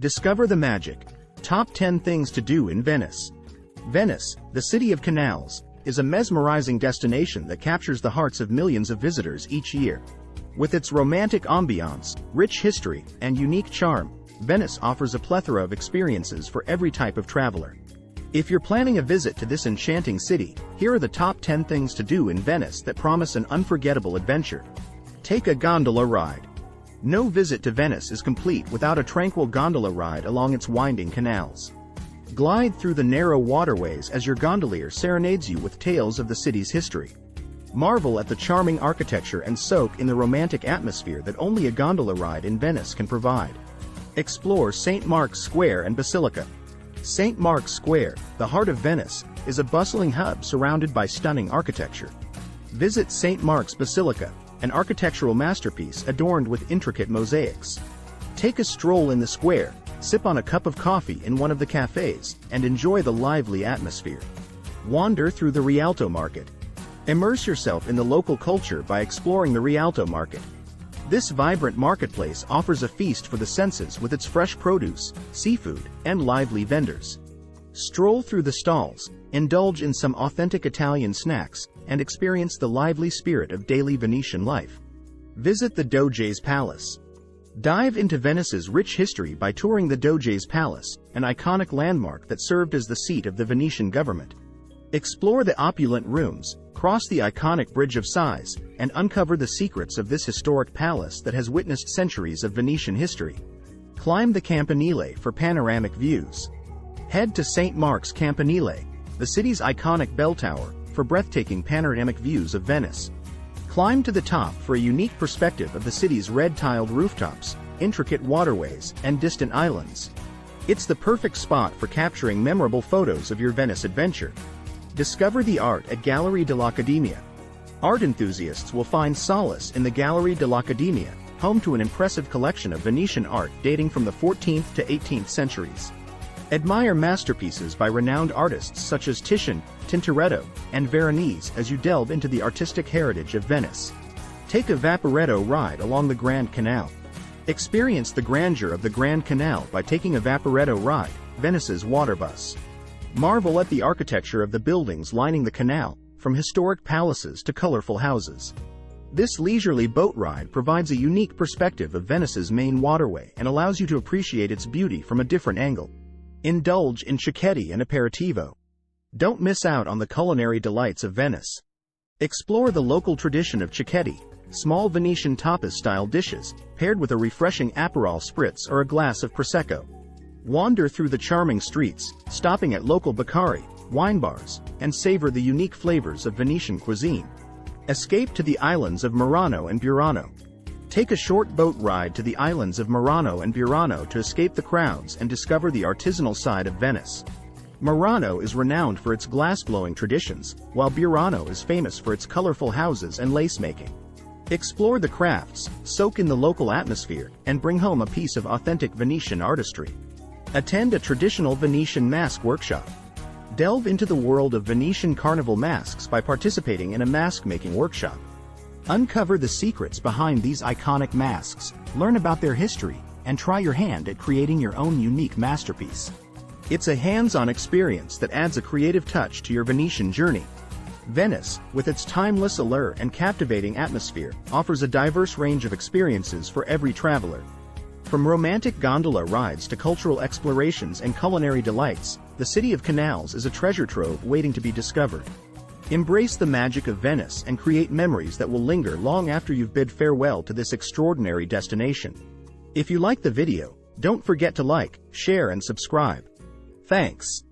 Discover the magic. Top 10 things to do in Venice. Venice, the city of canals, is a mesmerizing destination that captures the hearts of millions of visitors each year. With its romantic ambiance, rich history, and unique charm, Venice offers a plethora of experiences for every type of traveler. If you're planning a visit to this enchanting city, here are the top 10 things to do in Venice that promise an unforgettable adventure. Take a gondola ride. No visit to Venice is complete without a tranquil gondola ride along its winding canals. Glide through the narrow waterways as your gondolier serenades you with tales of the city's history. Marvel at the charming architecture and soak in the romantic atmosphere that only a gondola ride in Venice can provide. Explore St. Mark's Square and Basilica. St. Mark's Square, the heart of Venice, is a bustling hub surrounded by stunning architecture. Visit St. Mark's Basilica, an architectural masterpiece adorned with intricate mosaics. Take a stroll in the square, sip on a cup of coffee in one of the cafes, and enjoy the lively atmosphere. Wander through the Rialto Market. Immerse yourself in the local culture by exploring the Rialto Market. This vibrant marketplace offers a feast for the senses with its fresh produce, seafood, and lively vendors. Stroll through the stalls, indulge in some authentic Italian snacks, and experience the lively spirit of daily Venetian life. Visit the Doge's Palace. Dive into Venice's rich history by touring the Doge's Palace, an iconic landmark that served as the seat of the Venetian government. Explore the opulent rooms, cross the iconic Bridge of Sighs, and uncover the secrets of this historic palace that has witnessed centuries of Venetian history. Climb the Campanile for panoramic views. Head to St. Mark's Campanile, the city's iconic bell tower, for breathtaking panoramic views of Venice. Climb to the top for a unique perspective of the city's red-tiled rooftops, intricate waterways, and distant islands. It's the perfect spot for capturing memorable photos of your Venice adventure. Discover the art at Gallerie dell'Accademia. Art enthusiasts will find solace in the Gallerie dell'Accademia, home to an impressive collection of Venetian art dating from the 14th to 18th centuries. Admire masterpieces by renowned artists such as Titian, Tintoretto, and Veronese as you delve into the artistic heritage of Venice. Take a Vaporetto ride along the Grand Canal. Experience the grandeur of the Grand Canal by taking a Vaporetto ride, Venice's water bus. Marvel at the architecture of the buildings lining the canal, from historic palaces to colorful houses. This leisurely boat ride provides a unique perspective of Venice's main waterway and allows you to appreciate its beauty from a different angle. Indulge in Cicchetti and Aperitivo. Don't miss out on the culinary delights of Venice. Explore the local tradition of Cicchetti, small Venetian tapas-style dishes, paired with a refreshing Aperol spritz or a glass of Prosecco. Wander through the charming streets, stopping at local Baccari, wine bars, and savor the unique flavors of Venetian cuisine. Escape to the islands of Murano and Burano. Take a short boat ride to the islands of Murano and Burano to escape the crowds and discover the artisanal side of Venice. Murano is renowned for its glass-blowing traditions, while Burano is famous for its colorful houses and lace-making. Explore the crafts, soak in the local atmosphere, and bring home a piece of authentic Venetian artistry. Attend a traditional Venetian mask workshop. Delve into the world of Venetian carnival masks by participating in a mask-making workshop. Uncover the secrets behind these iconic masks, learn about their history, and try your hand at creating your own unique masterpiece. It's a hands-on experience that adds a creative touch to your Venetian journey. Venice, with its timeless allure and captivating atmosphere, offers a diverse range of experiences for every traveler. From romantic gondola rides to cultural explorations and culinary delights, the city of canals is a treasure trove waiting to be discovered. Embrace the magic of Venice and create memories that will linger long after you've bid farewell to this extraordinary destination. If you like the video, don't forget to like, share and subscribe. Thanks.